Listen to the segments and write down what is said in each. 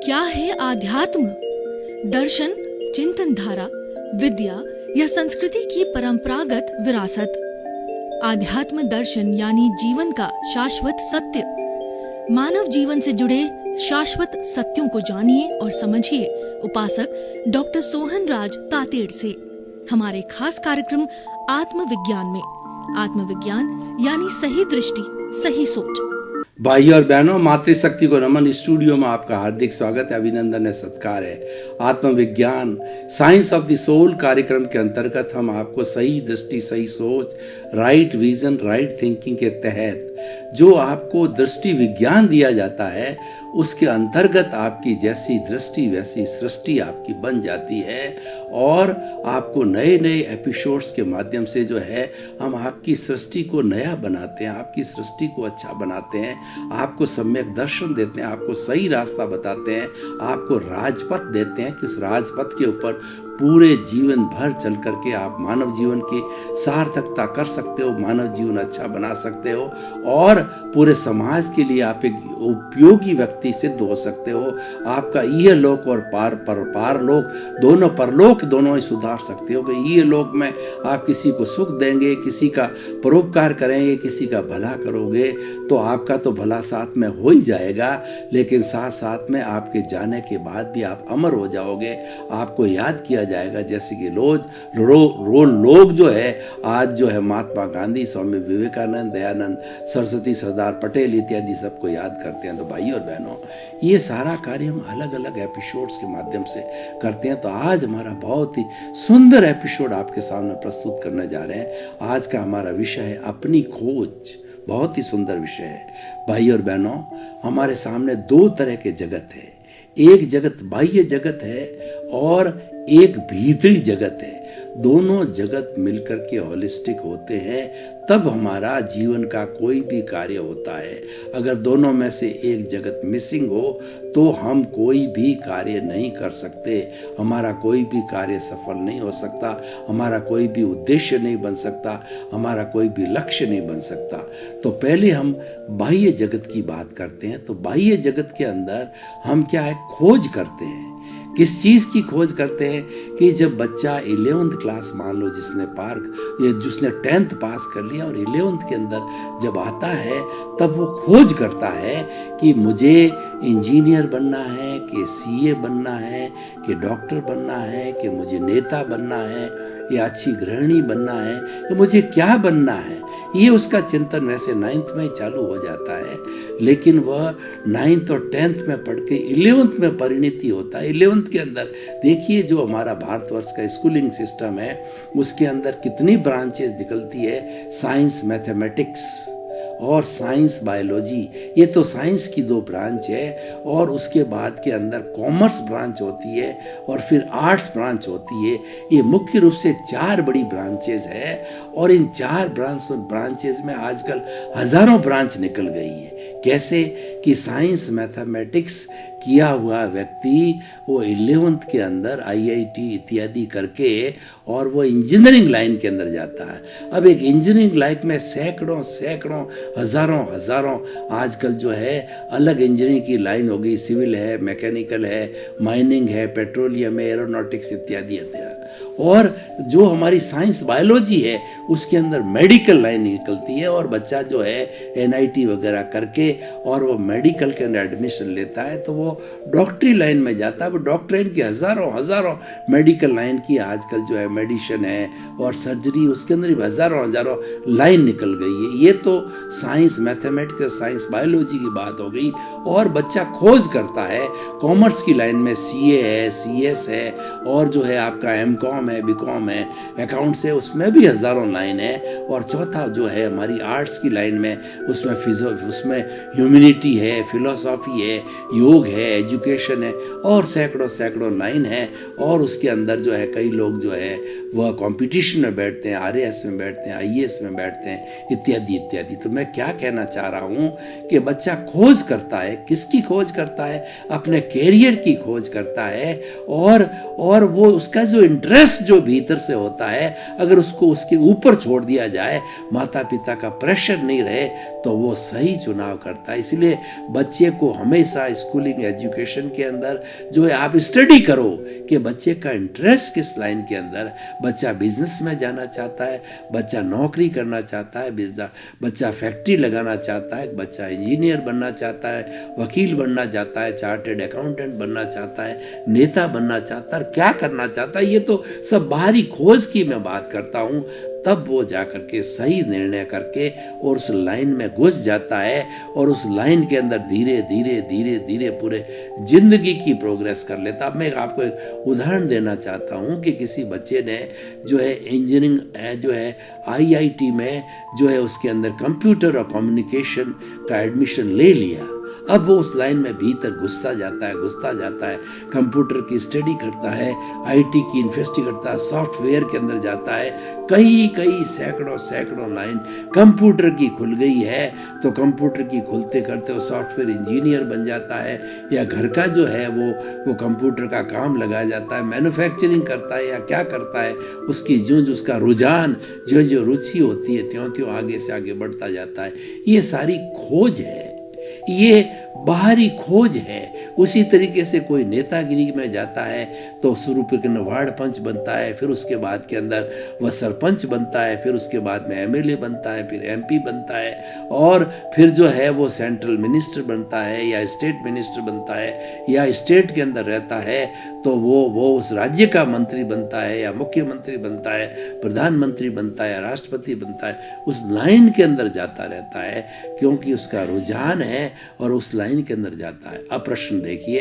क्या है आध्यात्म? दर्शन, चिंतन धारा, विद्या या संस्कृति की परंपरागत विरासत। आध्यात्म दर्शन यानी जीवन का शाश्वत सत्य। मानव जीवन से जुड़े शाश्वत सत्यों को जानिए और समझिए उपासक डॉक्टर सोहन राज तातेड़ से हमारे खास कार्यक्रम आत्मविज्ञान में। आत्मविज्ञान यानी सही दृष्टि, सही सोच। भाई और बहनों, मातृशक्ति को नमन। स्टूडियो में आपका हार्दिक स्वागत है, अभिनंदन है, सत्कार है। आत्मविज्ञान साइंस ऑफ द सोल कार्यक्रम के अंतर्गत हम आपको सही दृष्टि, सही सोच, राइट विजन, राइट थिंकिंग के तहत जो आपको दृष्टि विज्ञान दिया जाता है, उसके अंतर्गत आपकी जैसी दृष्टि वैसी सृष्टि आपकी बन जाती है। और आपको नए नए एपिसोड्स के माध्यम से जो है हम आपकी सृष्टि को नया बनाते हैं, आपकी सृष्टि को अच्छा बनाते हैं, आपको सम्यक दर्शन देते हैं, आपको सही रास्ता बताते हैं, आपको राजपथ देते हैं कि उस राजपथ के ऊपर पूरे जीवन भर चल करके आप मानव जीवन की सार्थकता कर सकते हो, मानव जीवन अच्छा बना सकते हो और पूरे समाज के लिए आप एक उपयोगी व्यक्ति सिद्ध हो सकते हो। आपका ये लोक और पारलोक दोनों, परलोक दोनों ही सुधार सकते हो कि ये लोक में आप किसी को सुख देंगे, किसी का परोपकार करेंगे, किसी का भला करोगे तो आपका तो भला साथ में हो ही जाएगा, लेकिन साथ साथ में आपके जाने के बाद भी आप अमर हो जाओगे। आपको याद किया जाएगा जैसे कि लोग जो है आज जो है महात्मा गांधी, स्वामी विवेकानंद, दयानंद सरस्वती, सरदार पटेल इत्यादि सबको याद करते हैं। तो भाई और बहनों, ये सारा कार्य हम अलग अलग एपिसोड्स के माध्यम से करते हैं। तो आज हमारा बहुत ही सुंदर एपिसोड आपके सामने प्रस्तुत करने जा रहे हैं। आज का हमारा विषय है अपनी खोज। बहुत ही सुंदर विषय है भाई और बहनों। हमारे सामने दो तरह के जगत है। एक जगत बाह्य जगत है और एक भीतरी जगत है। दोनों जगत मिलकर के होलिस्टिक होते हैं, तब हमारा जीवन का कोई भी कार्य होता है। अगर दोनों में से एक जगत मिसिंग हो तो हम कोई भी कार्य नहीं कर सकते, हमारा कोई भी कार्य सफल नहीं हो सकता, हमारा कोई भी उद्देश्य नहीं बन सकता, हमारा कोई भी लक्ष्य नहीं बन सकता। तो पहले हम बाह्य जगत की बात करते हैं। तो बाह्य जगत के अंदर हम क्या है, खोज करते हैं। किस चीज़ की खोज करते हैं कि जब बच्चा 11th क्लास, मान लो जिसने 10th पास कर लिया और 11th के अंदर जब आता है, तब वो खोज करता है कि मुझे इंजीनियर बनना है, कि सीए बनना है, कि डॉक्टर बनना है, कि मुझे नेता बनना है, या अच्छी गृहिणी बनना है, कि मुझे क्या बनना है। ये उसका चिंतन वैसे 9th में ही चालू हो जाता है, लेकिन वह 9th और 10th में पढ़ के 11th में परिणति होता है। 11th के अंदर देखिए जो हमारा भारतवर्ष का स्कूलिंग सिस्टम है, उसके अंदर कितनी ब्रांचेस निकलती है। साइंस मैथमेटिक्स और साइंस बायोलॉजी, ये तो साइंस की दो ब्रांच है। और उसके बाद के अंदर कॉमर्स ब्रांच होती है और फिर आर्ट्स ब्रांच होती है। ये मुख्य रूप से 4 बड़ी ब्रांचेस है और इन 4 ब्रांचेस में आजकल हजारों ब्रांच निकल गई है। कैसे कि साइंस मैथमेटिक्स किया हुआ व्यक्ति वो 11th के अंदर IIT इत्यादि करके और वो इंजीनियरिंग लाइन के अंदर जाता है। अब एक इंजीनियरिंग लाइन में सैकड़ों हजारों आजकल जो है अलग इंजीनियरिंग की लाइन हो गई। सिविल है, मैकेनिकल है, माइनिंग है, पेट्रोलियम है, एरोनॉटिक्स इत्यादि इत्यादि। और जो हमारी साइंस बायोलॉजी है उसके अंदर मेडिकल लाइन निकलती है और बच्चा जो है NIT वगैरह करके और वो मेडिकल के अंदर एडमिशन लेता है तो वो डॉक्टरी लाइन में जाता है। वो डॉक्टरी की हजारों मेडिकल लाइन की आजकल जो है मेडिसिन है और सर्जरी, उसके अंदर भी हजारों लाइन निकल गई है। ये तो साइंस मैथमेटिक्स और साइंस बायोलॉजी की बात हो गई। और बच्चा खोज करता है कॉमर्स की लाइन में, CA है, CS है और जो है आपका MCOM है, BCom है, अकाउंट्स है, उसमें भी हजारों लाइन है। और चौथा जो है हमारी आर्ट्स की लाइन में, उसमें ह्यूमैनिटी है, फिलोसॉफी है, योग है, एजुकेशन है और सैकड़ों लाइन है। और उसके अंदर जो है कई लोग जो है वह कंपटीशन में बैठते हैं, RAS में बैठते हैं, IAS में बैठते हैं इत्यादि। तो मैं क्या कहना चाह रहा हूँ कि बच्चा खोज करता है। किसकी खोज करता है? अपने कैरियर की खोज करता है। और वो उसका जो इंटरेस्ट इंटरेस्ट जो भीतर से होता है, अगर उसको उसके ऊपर छोड़ दिया जाए, माता पिता का प्रेशर नहीं रहे, तो वो सही चुनाव करता है। इसलिए बच्चे को हमेशा स्कूलिंग एजुकेशन के अंदर जो है आप स्टडी करो कि बच्चे का इंटरेस्ट किस लाइन के अंदर, बच्चा बिजनेस में जाना चाहता है, बच्चा नौकरी करना चाहता है, बच्चा फैक्ट्री लगाना चाहता है, बच्चा इंजीनियर बनना चाहता है, वकील बनना चाहता है, चार्टर्ड अकाउंटेंट बनना चाहता है, नेता बनना चाहता है, क्या करना चाहता है, ये तो सब बाहरी खोज की मैं बात करता हूँ। तब वो जाकर के सही निर्णय करके और उस लाइन में घुस जाता है और उस लाइन के अंदर धीरे धीरे धीरे धीरे पूरे जिंदगी की प्रोग्रेस कर लेता। अब मैं आपको एक उदाहरण देना चाहता हूँ कि किसी बच्चे ने जो है इंजीनियरिंग जो है IIT में जो है उसके अंदर कंप्यूटर और कम्युनिकेशन का एडमिशन ले लिया। अब वो उस लाइन में भीतर घुसता जाता है, कंप्यूटर की स्टडी करता है, IT की इन्वेस्टिगेट करता है, सॉफ्टवेयर के अंदर जाता है, कई सैकड़ों लाइन कंप्यूटर की खुल गई है, तो कंप्यूटर की खुलते करते वो सॉफ्टवेयर इंजीनियर बन जाता है, या घर का जो है वो कंप्यूटर का काम लगा जाता है, मैन्युफैक्चरिंग करता है या क्या करता है, उसकी जो उसका रुझान जो रुचि होती है त्यों आगे से आगे बढ़ता जाता है। ये सारी खोज है, ये बाहरी खोज है। उसी तरीके से कोई नेतागिरी में जाता है तो शुरू में वार्ड पंच बनता है, फिर उसके बाद के अंदर वह सरपंच बनता है, फिर उसके बाद में MLA बनता है, फिर MP बनता है, और फिर जो है वो सेंट्रल मिनिस्टर बनता है या स्टेट मिनिस्टर बनता है, या स्टेट के अंदर रहता है तो वो उस राज्य का मंत्री बनता है या मुख्यमंत्री बनता है, प्रधानमंत्री बनता है, राष्ट्रपति बनता है। उस लाइन के अंदर जाता रहता है क्योंकि उसका रुझान है और उस लाइन के अंदर जाता है। अब प्रश्न देखिए,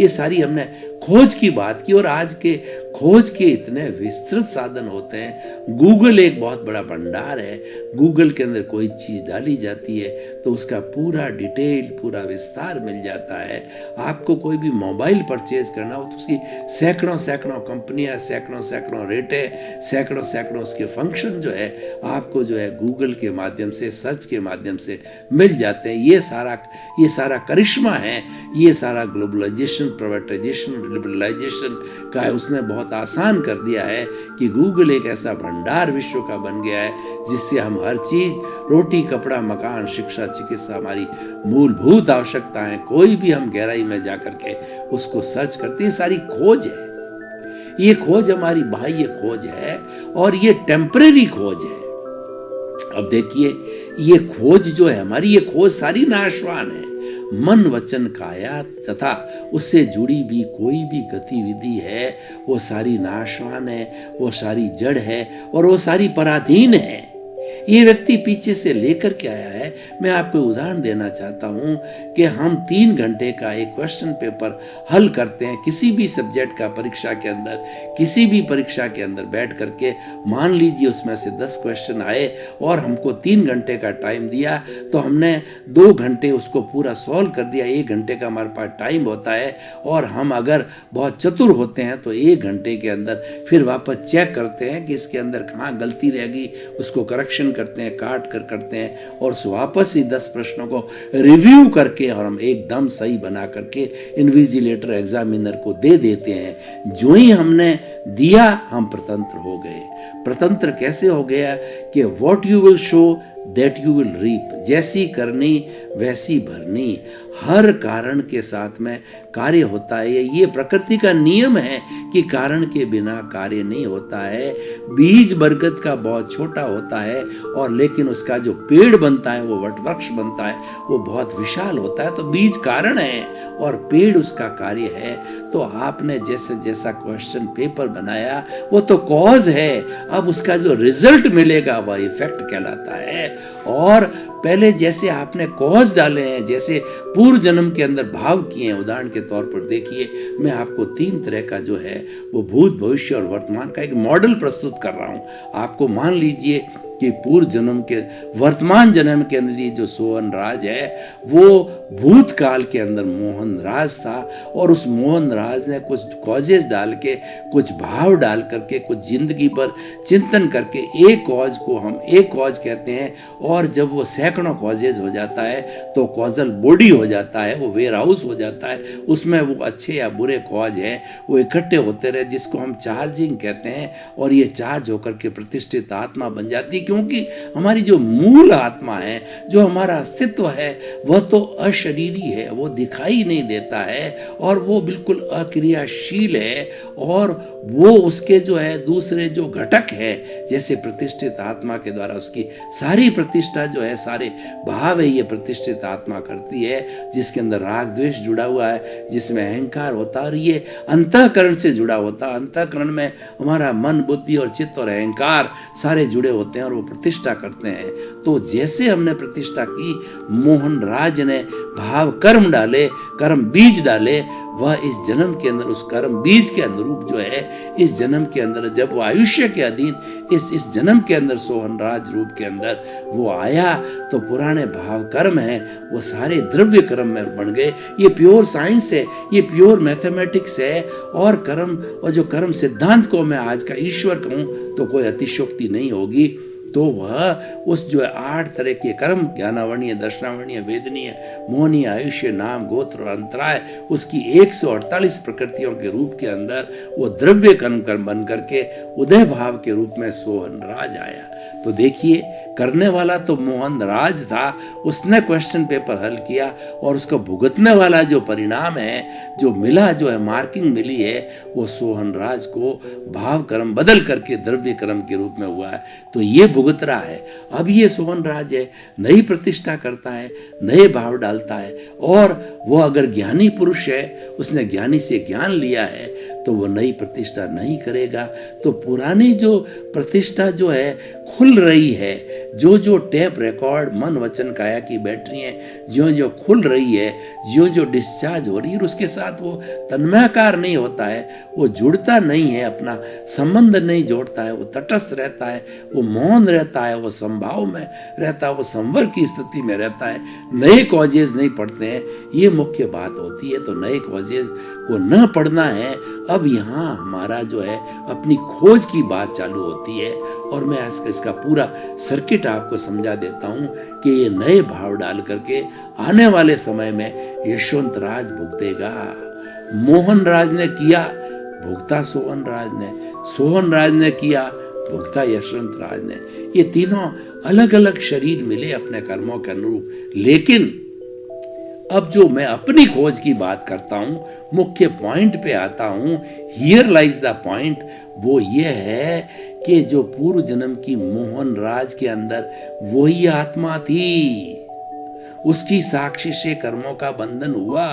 ये सारी हमने खोज की बात की, और आज के खोज के इतने विस्तृत साधन होते हैं। गूगल एक बहुत बड़ा भंडार है। गूगल के अंदर कोई चीज डाली जाती है तो उसका पूरा डिटेल, पूरा विस्तार मिल जाता है। आपको कोई भी मोबाइल परचेज करना हो तो उसकी सैकड़ों कंपनियां, सैकड़ों रेटें, सैकड़ों उसके फंक्शन जो है आपको जो है गूगल के माध्यम से, सर्च के माध्यम से मिल जाते हैं। ये सारा करिश्मा है, ये सारा ग्लोबलाइजेशन, प्राइवेटाइजेशन, लिबरलाइजेशन का है। उसने बहुत आसान कर दिया है कि गूगल एक ऐसा भंडार विश्व का बन गया है जिससे हम हर चीज, रोटी, कपड़ा, मकान, शिक्षा, चिकित्सा, हमारी मूलभूत आवश्यकताएं, कोई भी हम गहराई में जाकर के उसको सर्च करते हैं। सारी खोज है। ये खोज हमारी बाह्य खोज है और ये टेम्परेरी खोज है। अब देखिए, ये खोज जो है हमारी, ये खोज सारी नाशवान है। मन, वचन, काया तथा उससे जुड़ी भी कोई भी गतिविधि है वो सारी नाशवान है, वो सारी जड़ है और वो सारी पराधीन है। ये व्यक्ति पीछे से लेकर के आया है। मैं आपको उदाहरण देना चाहता हूं कि हम 3 घंटे का एक क्वेश्चन पेपर हल करते हैं किसी भी सब्जेक्ट का, परीक्षा के अंदर, किसी भी परीक्षा के अंदर बैठ करके। मान लीजिए उसमें से 10 क्वेश्चन आए और हमको 3 घंटे का टाइम दिया, तो हमने 2 घंटे उसको पूरा सॉल्व कर दिया। 1 घंटे का हमारे पास टाइम होता है, और हम अगर बहुत चतुर होते हैं तो 1 घंटे के अंदर फिर वापस चेक करते हैं कि इसके अंदर कहाँ गलती रह गई, उसको करेक्शन करते हैं, काट कर करते हैं, और वापस ही 10 प्रश्नों को रिव्यू करके और हम एकदम सही बना करके इन्विजिलेटर, एग्जामिनर को दे देते हैं। जो ही हमने दिया, हम प्रतंत्र हो गए। प्रतंत्र कैसे हो गया कि what you will sow that you will reap, जैसी करनी वैसी भरनी। हर कारण के साथ में कार्य होता है। ये प्रकृति का नियम है कि कारण के बिना कार्य नहीं होता है। बीज बरगद का बहुत छोटा होता है, और लेकिन उसका जो पेड़ बनता है, वो वटवृक्ष बनता है, वो बहुत विशाल होता है। तो बीज कारण है और पेड़ उसका कार्य है। तो आपने जैसा क्वेश्चन पेपर बनाया वो तो कॉज है, अब उसका जो रिजल्ट मिलेगा वह इफेक्ट कहलाता है। और पहले जैसे आपने कॉज डाले हैं, जैसे पूर्व जन्म के अंदर भाव किए हैं। उदाहरण के तौर पर देखिए, मैं आपको 3 तरह का जो है वो भूत, भविष्य और वर्तमान का एक मॉडल प्रस्तुत कर रहा हूं। आपको मान लीजिए कि पूर्व जन्म के वर्तमान जन्म के अंदर ये जो सोहन राज है वो भूतकाल के अंदर मोहन राज था, और उस मोहन राज ने कुछ कॉजेज डाल के, कुछ भाव डाल करके, कुछ जिंदगी पर चिंतन करके एक कॉज को हम एक कॉज कहते हैं, और जब वो सैकड़ों कॉजेज हो जाता है तो कॉजल बॉडी हो जाता है, वो वेयर हाउस हो जाता है, उसमें वो अच्छे या बुरे कॉज है वो इकट्ठे होते रहे, जिसको हम चार्जिंग कहते हैं, और ये चार्ज होकर के प्रतिष्ठित आत्मा बन जाती। क्योंकि हमारी जो मूल आत्मा है, जो हमारा अस्तित्व है, वह तो अशरीरी है, वो दिखाई नहीं देता है, और वो बिल्कुल अक्रियाशील है, और वो उसके जो है दूसरे जो घटक है, जैसे प्रतिष्ठित आत्मा के द्वारा उसकी सारी प्रतिष्ठा जो है, सारे भाव है, ये प्रतिष्ठित आत्मा करती है, जिसके अंदर राग द्वेष जुड़ा हुआ है, जिसमें अहंकार होता है, और ये अंतःकरण से जुड़ा होता है। अंतःकरण में हमारा मन, बुद्धि और चित्त और अहंकार सारे जुड़े होते हैं, और वो प्रतिष्ठा करते हैं। तो जैसे हमने प्रतिष्ठा की, मोहन राज ने भाव कर्म डाले, कर्म बीज डाले, वह इस जन्म के अंदर उस कर्म बीज के अनुरूप जो है, इस जन्म के अंदर जब वो आयुष्य के अधीन इस जन्म के अंदर सोहन राज रूप के अंदर वो आया, तो पुराने भाव कर्म है वो सारे द्रव्य कर्म में बन गए। ये प्योर साइंस है, ये प्योर मैथमेटिक्स है, और कर्म और जो कर्म सिद्धांत को मैं आज का ईश्वर कहूँ तो कोई अतिशयोक्ति नहीं होगी। तो वह उस जो 8 तरह के कर्म, ज्ञानावर्णीय, दर्शनावर्णीय, वेदनीय, मोहनीय, आयुष्य, नाम, गोत्र और अंतराय, उसकी 148 प्रकृतियों के रूप के अंदर वो द्रव्य कर्म बन करके उदय भाव के रूप में सोहन राज आया। तो देखिए, करने वाला तो मोहन राज था, उसने क्वेश्चन पेपर हल किया, और उसको भुगतने वाला जो परिणाम है, जो मिला, जो है मार्किंग मिली है, वो सोहन राज को भाव कर्म बदल करके द्रव्य कर्म के रूप में हुआ है। तो ये भुगत रहा है। अब ये सोहन राज है, नई प्रतिष्ठा करता है, नए भाव डालता है, और वो अगर ज्ञानी पुरुष है, उसने ज्ञानी से ज्ञान लिया है, तो वो नई प्रतिष्ठा नहीं करेगा। तो पुरानी जो प्रतिष्ठा जो है खुल रही है, जो जो टेप रिकॉर्ड, मन, वचन, काया की बैटरियां ज्यों ज्यों खुल रही है, ज्यों ज्यों डिस्चार्ज हो रही है, उसके साथ वो तन्मयाकार नहीं होता है, वो जुड़ता नहीं है, अपना संबंध नहीं जोड़ता है, वो तटस्थ रहता है, वो मौन रहता है, वो संभाव में रहता है, वो संवर की स्थिति में रहता है, नए कॉजेज नहीं पढ़ते हैं। ये मुख्य बात होती है। तो नए कॉजेज को न पढ़ना है। अब यहाँ हमारा जो है अपनी खोज की बात चालू होती है, और मैं इसका पूरा सर्किट आपको समझा देता हूँ कि ये नए भाव डाल करके आने वाले समय में यशवंत राज भुगतेगा। मोहन राज ने किया, भुगता सोहन राज ने, सोहन राज ने किया, भुगता यशवंत राज ने। ये तीनों अलग अलग शरीर मिले अपने कर्मों के अनुरूप। लेकिन अब जो मैं अपनी खोज की बात करता हूं, मुख्य पॉइंट पे आता हूं, हियर लाइज द पॉइंट, वो ये है कि जो पूर्व जन्म की मोहन राज के अंदर वही आत्मा थी, उसकी साक्षी से कर्मों का बंधन हुआ।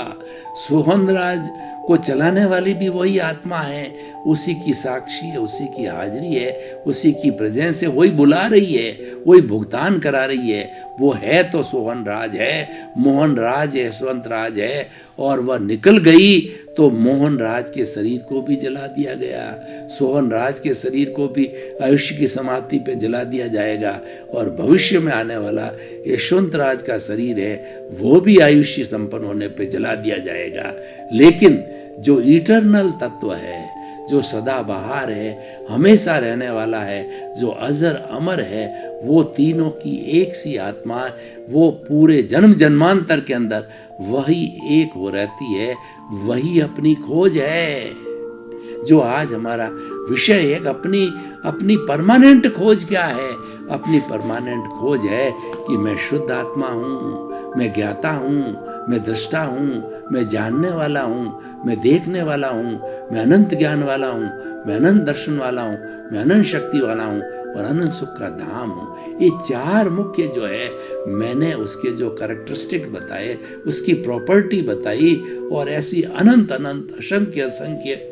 सोहन राज को चलाने वाली भी वही आत्मा है, उसी की साक्षी है, उसी की हाजिरी है, उसी की प्रेजेंस है, वही बुला रही है, वही भुगतान करा रही है। वो है तो सोहन राज है, मोहन राज है, यशवंत राज है, और वह निकल गई तो मोहन राज के शरीर को भी जला दिया गया, सोहन राज के शरीर को भी आयुष्य की समाप्ति पे जला दिया जाएगा, और भविष्य में आने वाला यशवंत राज का शरीर है वो भी आयुष्य संपन्न होने पे जला दिया जाएगा। लेकिन जो इटर्नल तत्व है, जो सदाबहार है, हमेशा रहने वाला है, जो अजर अमर है, वो तीनों की एक सी आत्मा, वो पूरे जन्म जन्मांतर के अंदर वही एक हो रहती है, वही अपनी खोज है। जो आज हमारा विषय है, अपनी परमानेंट खोज क्या है? अपनी परमानेंट खोज है कि मैं शुद्ध आत्मा हूँ, मैं ज्ञाता हूँ, मैं दृष्टा हूँ, मैं जानने वाला हूँ, मैं देखने वाला हूँ, मैं अनंत ज्ञान वाला हूँ, मैं अनंत दर्शन वाला हूँ, मैं अनंत शक्ति वाला हूँ और अनंत सुख का धाम हूँ। ये चार मुख्य जो है, मैंने उसके जो कैरेक्टरिस्टिक बताए, उसकी प्रॉपर्टी बताई, और ऐसी अनंत अनंत असंख्य असंख्य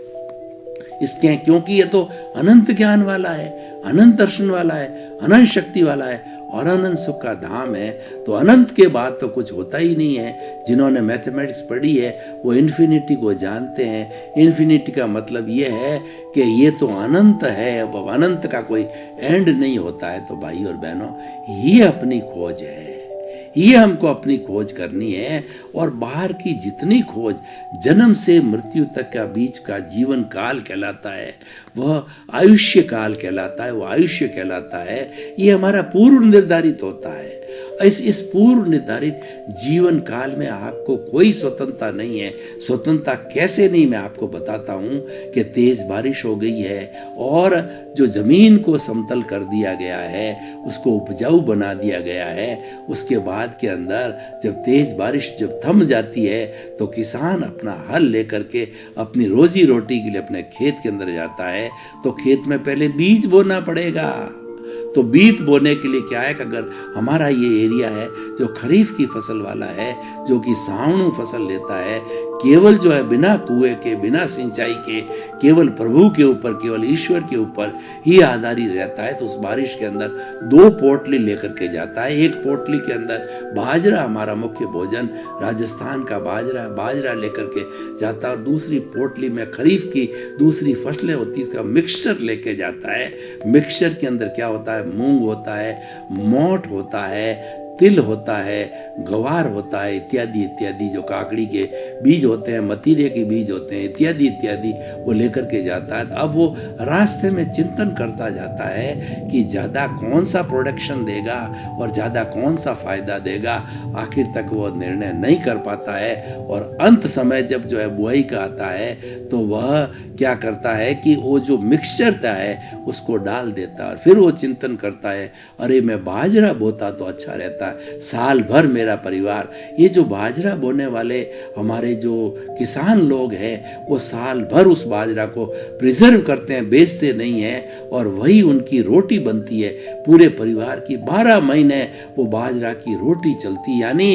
इसके, क्योंकि ये तो अनंत ज्ञान वाला है, अनंत दर्शन वाला है, अनंत शक्ति वाला है, और अनंत सुख का धाम है, तो अनंत के बाद तो कुछ होता ही नहीं है। जिन्होंने मैथमेटिक्स पढ़ी है वो इन्फिनिटी को जानते हैं। इन्फिनिटी का मतलब ये है कि ये तो अनंत है, अब अनंत का कोई एंड नहीं होता है। तो भाई और बहनों, ये अपनी खोज है, ये हमको अपनी खोज करनी है। और बाहर की जितनी खोज जन्म से मृत्यु तक का बीच का जीवन काल कहलाता है, वह आयुष्य काल कहलाता है, वह आयुष्य कहलाता है। ये हमारा पूर्व निर्धारित होता है। इस पूर्व निर्धारित जीवन काल में आपको कोई स्वतंत्रता नहीं है। स्वतंत्रता कैसे नहीं, मैं आपको बताता हूं कि तेज बारिश हो गई है और जो जमीन को समतल कर दिया गया है, उसको उपजाऊ बना दिया गया है। उसके बाद के अंदर जब तेज बारिश जब थम जाती है तो किसान अपना हल लेकर के अपनी रोजी रोटी के लिए अपने खेत के अंदर जाता है। तो खेत में पहले बीज बोना पड़ेगा। तो बीज बोने के लिए क्या है कि अगर हमारा ये एरिया है जो खरीफ की फसल वाला है, जो कि सावणु फसल लेता है, केवल जो है बिना कुएं के, बिना सिंचाई के, केवल प्रभु के ऊपर, केवल ईश्वर के ऊपर ही आधारित रहता है, तो उस बारिश के अंदर 2 पोटली लेकर के जाता है। एक पोटली के अंदर बाजरा, हमारा मुख्य भोजन राजस्थान का बाजरा लेकर के जाता है, और दूसरी पोटली में खरीफ की दूसरी फसलें होती है, इसका मिक्सचर लेके जाता है। मिक्सचर के अंदर क्या होता है? मूंग होता है, मोठ होता है, तिल होता है, गवार होता है, इत्यादि इत्यादि, जो काकड़ी के बीज होते हैं, मतीरे के बीज होते हैं, इत्यादि इत्यादि वो लेकर के जाता है। अब वो रास्ते में चिंतन करता जाता है कि ज़्यादा कौन सा प्रोडक्शन देगा और ज़्यादा कौन सा फायदा देगा। आखिर तक वो निर्णय नहीं कर पाता है, और अंत समय जब जो है बुआई का आता है तो वह क्या करता है कि वो जो मिक्सचर है उसको डाल देता है, और फिर वो चिंतन करता है, अरे मैं बाजरा बोता तो अच्छा रहता, साल भर मेरा परिवार। ये जो बाजरा बोने वाले हमारे जो किसान लोग हैं, वो साल भर उस बाजरा को प्रिजर्व करते हैं, बेचते नहीं हैं, और वही उनकी रोटी बनती है। पूरे परिवार की 12 महीने वो बाजरा की रोटी चलती। यानी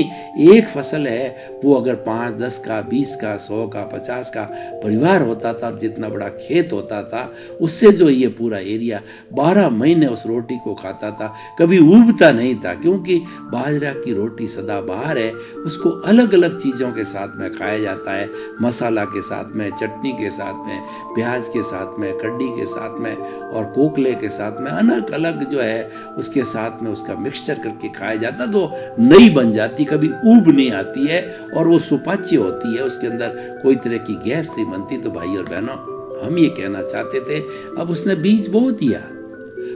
एक फसल है, वो अगर 5, 10 का, 20 का, 100 का, 50 का परिवार होता था, जितना बड़ा खेत होता था, उससे जो ये पूरा एरिया 12 महीने उस रोटी को खाता था, कभी उबता नहीं था। क्योंकि बाजरा की रोटी सदाबहार है, उसको अलग अलग चीज़ों के साथ में खाया जाता है, मसाला के साथ में, चटनी के साथ में, प्याज के साथ में, कड्डी के साथ में, और कोकले के साथ में, अलग अलग जो है उसके साथ में उसका मिक्सचर करके खाया जाता। तो नई बन जाती, कभी ऊब नहीं आती है, और वो सुपाच्य होती है, उसके अंदर कोई तरह की गैस नहीं बनती। तो भाई और बहनों, हम ये कहना चाहते थे, अब उसने बीज बो दिया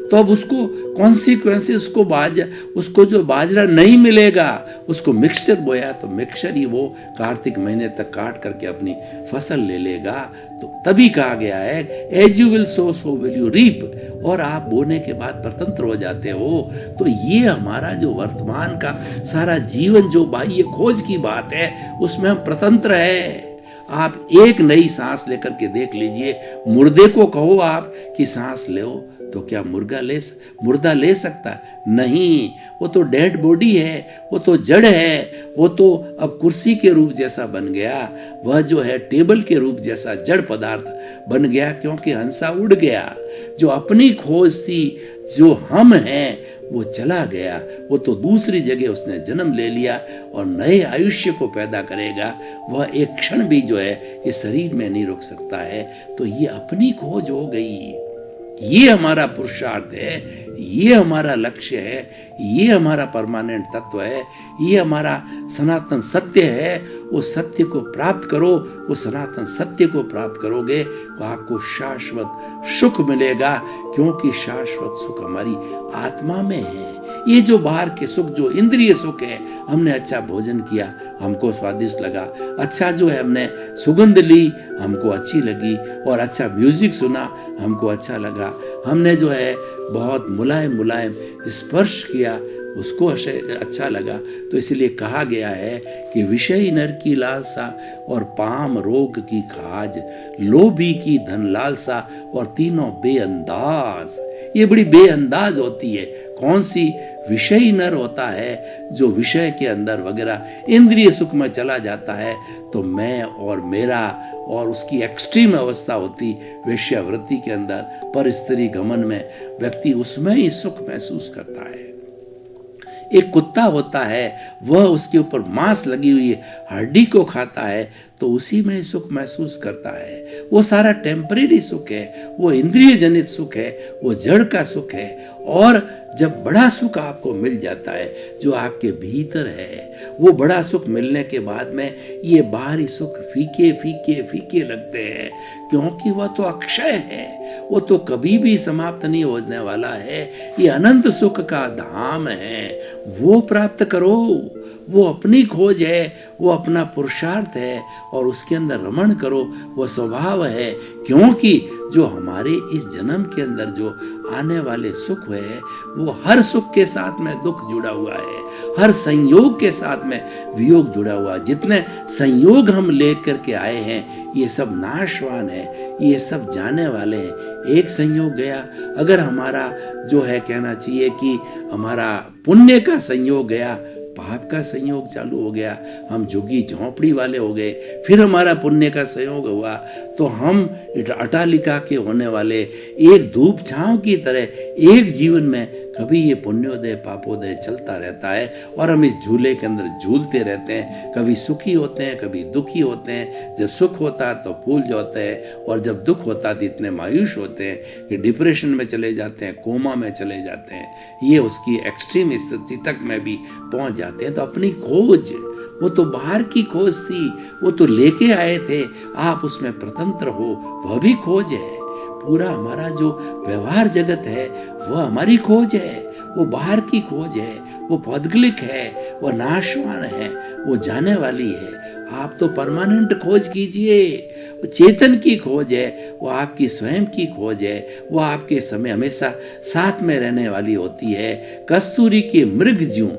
तो अब उसको कॉन्सिक्वेंसेस, उसको जो बाजरा नहीं मिलेगा, उसको मिक्सचर बोया तो मिक्सचर ही वो कार्तिक महीने तक काट करके अपनी फसल ले लेगा। तो तभी कहा गया है, as you will sow so will you reap, और आप बोने के बाद स्वतंत्र हो जाते हो। तो ये हमारा जो वर्तमान का सारा जीवन, जो बाह्य खोज की बात है, उसमें हम स्वतंत्र है। आप एक नई सांस लेकर के देख लीजिए, मुर्दे को कहो आप कि सांस लो, तो क्या मुर्दा ले सकता? नहीं, वो तो डेड बॉडी है, वो तो जड़ है, वो तो अब कुर्सी के रूप जैसा बन गया, वह जो है टेबल के रूप जैसा जड़ पदार्थ बन गया, क्योंकि हंसा उड़ गया। जो अपनी खोज थी, जो हम हैं, वो चला गया, वो तो दूसरी जगह उसने जन्म ले लिया और नए आयुष्य को पैदा करेगा। वह एक क्षण भी जो है ये शरीर में नहीं रुक सकता है। तो ये अपनी खोज हो गई, ये हमारा पुरुषार्थ है, ये हमारा लक्ष्य है, ये हमारा परमानेंट तत्व है, ये हमारा सनातन सत्य है। वो सत्य को प्राप्त करो, वो सनातन सत्य को प्राप्त करोगे तो आपको शाश्वत सुख मिलेगा, क्योंकि शाश्वत सुख हमारी आत्मा में है। ये जो बाहर के सुख, जो इंद्रिय सुख है, हमने अच्छा भोजन किया, हमको स्वादिष्ट लगा, अच्छा जो है हमने सुगंध ली, हमको अच्छी लगी, और अच्छा म्यूजिक सुना, हमको अच्छा लगा, हमने जो है बहुत मुलायम मुलायम स्पर्श किया, उसको अच्छा लगा। तो इसलिए कहा गया है कि विषय नर की लालसा और पाम रोग की खाज, लोभी की धन लालसा और तीनों बेअंदाज। ये बड़ी बेअंदाज होती है। कौन सी? विषय नर होता है, जो विषय के अंदर वगैरह इंद्रिय सुख में चला जाता है, तो मैं और मेरा, और उसकी एक्सट्रीम अवस्था होती वेश्यावृत्ति के अंदर, पर स्त्री गमन में व्यक्ति उसमें ही सुख महसूस करता है। एक कुत्ता होता है, वह उसके ऊपर मांस लगी हुई हड्डी को खाता है तो उसी में सुख महसूस करता है। वो सारा टेम्परेरी सुख है, वो इंद्रिय जनित सुख है, वो जड़ का सुख है। और जब बड़ा सुख आपको मिल जाता है जो आपके भीतर है, वो बड़ा सुख मिलने के बाद में ये बाहरी सुख फीके फीके फीके लगते हैं, क्योंकि वह तो अक्षय है, वो तो कभी भी समाप्त नहीं होने वाला है। ये अनंत सुख का धाम है, वो प्राप्त करो। वो अपनी खोज है, वो अपना पुरुषार्थ है और उसके अंदर रमण करो, वो स्वभाव है। क्योंकि जो हमारे इस जन्म के अंदर जो आने वाले सुख है, वो हर सुख के साथ में दुख जुड़ा हुआ है, हर संयोग के साथ में वियोग जुड़ा हुआ है। जितने संयोग हम लेकर के आए हैं ये सब नाशवान है, ये सब जाने वाले हैं। एक संयोग गया, अगर हमारा जो है कहना चाहिए कि हमारा पुण्य का संयोग गया, पाप का संयोग चालू हो गया, हम झुग्गी झोंपड़ी वाले हो गए, फिर हमारा पुण्य का संयोग हुआ तो हम अटालिका के होने वाले एक धूप छांव की तरह एक जीवन में कभी ये पुण्योदय पापोदय चलता रहता है और हम इस झूले के अंदर झूलते रहते हैं। कभी सुखी होते हैं, कभी दुखी होते हैं। जब सुख होता है तो फूल जाते हैं और जब दुख होता है तो इतने मायूस होते हैं कि डिप्रेशन में चले जाते हैं, कोमा में चले जाते हैं। ये उसकी एक्सट्रीम स्थिति तक में भी पहुंच जाते हैं। तो अपनी खोज, वो तो बाहर की खोज थी, वो तो लेके आए थे, आप उसमें स्वतंत्र हो, वह भी खोज है। पूरा हमारा जो व्यवहार जगत है वह हमारी खोज है, वो बाहर की खोज है, वो पौद्गलिक है, वो नाशवान है, वो जाने वाली है। आप तो परमानेंट खोज कीजिए, वो चेतन की खोज है, वो आपकी स्वयं की खोज है, वो आपके समय हमेशा साथ में रहने वाली होती है। कस्तूरी के मृग ज्यों,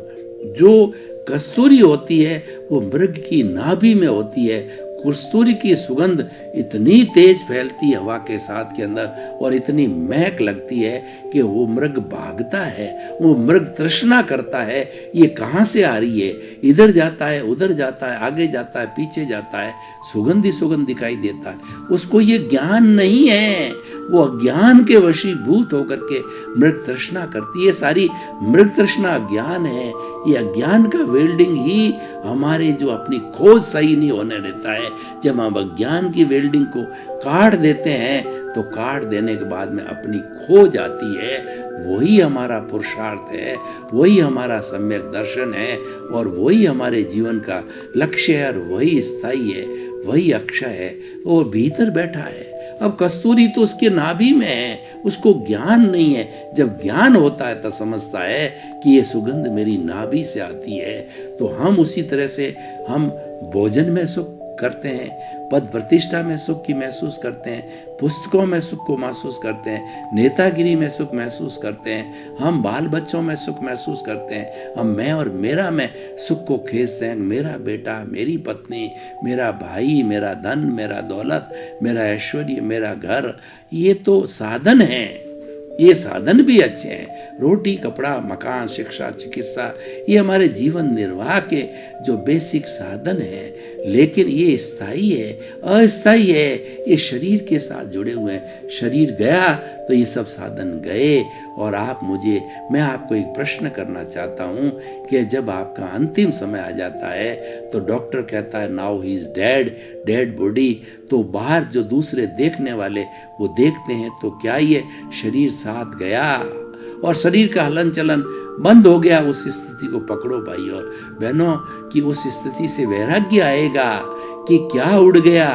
जो कस्तूरी होती है वो मृग की नाभि में होती है। कस्तूरी की सुगंध इतनी तेज फैलती है हवा के साथ के अंदर और इतनी महक लगती है कि वो मृग भागता है, वो मृग तृष्णा करता है, ये कहाँ से आ रही है, इधर जाता है, उधर जाता है, आगे जाता है, पीछे जाता है, सुगंध ही सुगंध दिखाई देता है। उसको ये ज्ञान नहीं है, वो अज्ञान के वशीभूत होकर के मृग तृष्णा करती है। सारी मृग तृष्णा अज्ञान है। ये अज्ञान का वेल्डिंग ही हमारे जो अपनी खोज सही नहीं होने देता है। जब हम अज्ञान की वेल्डिंग को काट देते हैं तो काट देने के बाद में अपनी खोज आती है, वही हमारा पुरुषार्थ है, वही हमारा सम्यक दर्शन है और वही हमारे जीवन का लक्ष्य है और वही स्थायी है, वही अक्षय है। वो भीतर बैठा है। अब कस्तूरी तो उसके नाभि में है, उसको ज्ञान नहीं है। जब ज्ञान होता है तो समझता है कि ये सुगंध मेरी नाभि से आती है। तो हम उसी तरह से हम भोजन में सुख करते हैं, पद प्रतिष्ठा में सुख की महसूस करते हैं, पुस्तकों में सुख को महसूस करते हैं, नेतागिरी में सुख महसूस करते हैं, हम बाल बच्चों में सुख महसूस करते हैं, हम मैं और मेरा में सुख को खींचते हैं। मेरा बेटा, मेरी पत्नी, मेरा भाई, मेरा धन, मेरा दौलत, मेरा ऐश्वर्य, मेरा घर, ये तो साधन हैं। ये साधन भी अच्छे हैं। रोटी, कपड़ा, मकान, शिक्षा, चिकित्सा, ये हमारे जीवन निर्वाह के जो बेसिक साधन है, लेकिन ये स्थायी है, अस्थायी है। ये शरीर के साथ जुड़े हुए हैं। शरीर गया तो ये सब साधन गए। और मैं आपको एक प्रश्न करना चाहता हूँ कि जब आपका अंतिम समय आ जाता है तो डॉक्टर कहता है now he is dead body, तो बाहर जो दूसरे देखने वाले वो देखते हैं तो क्या ये शरीर साथ गया और शरीर का हलन चलन बंद हो गया। उस स्थिति को पकड़ो भाई और बहनों कि उस स्थिति से वैराग्य आएगा कि क्या उड़ गया,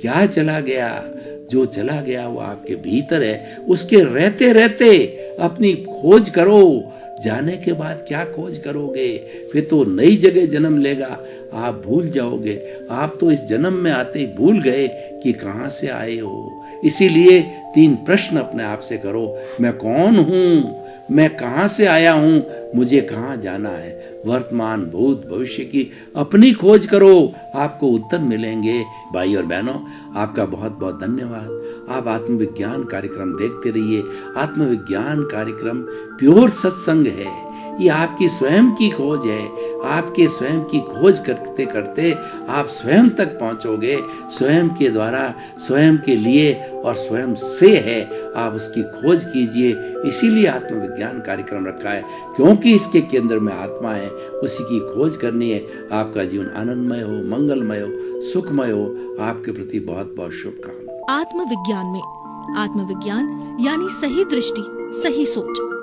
क्या चला गया। जो चला गया वो आपके भीतर है। उसके रहते रहते अपनी खोज करो। जाने के बाद क्या खोज करोगे? फिर तो नई जगह जन्म लेगा, आप भूल जाओगे। आप तो इस जन्म में आते ही भूल गए कि कहाँ से आए हो। इसीलिए 3 प्रश्न अपने आप से करो। मैं कौन हूँ? मैं कहाँ से आया हूँ? मुझे कहाँ जाना है? वर्तमान, भूत, भविष्य की अपनी खोज करो, आपको उत्तर मिलेंगे। भाई और बहनों, आपका बहुत बहुत धन्यवाद। आप आत्मविज्ञान कार्यक्रम देखते रहिए। आत्मविज्ञान कार्यक्रम प्योर सत्संग है। ये आपकी स्वयं की खोज है। आपके स्वयं की खोज करते करते आप स्वयं तक पहुंचोगे। स्वयं के द्वारा, स्वयं के लिए और स्वयं से है, आप उसकी खोज कीजिए। इसीलिए आत्मविज्ञान कार्यक्रम रखा है, क्योंकि इसके केंद्र में आत्मा है, उसी की खोज करनी है। आपका जीवन आनंदमय हो, मंगलमय हो, सुखमय हो। आपके प्रति बहुत बहुत शुभकामनाएं। आत्मविज्ञान में आत्मविज्ञान यानी सही दृष्टि, सही सोच।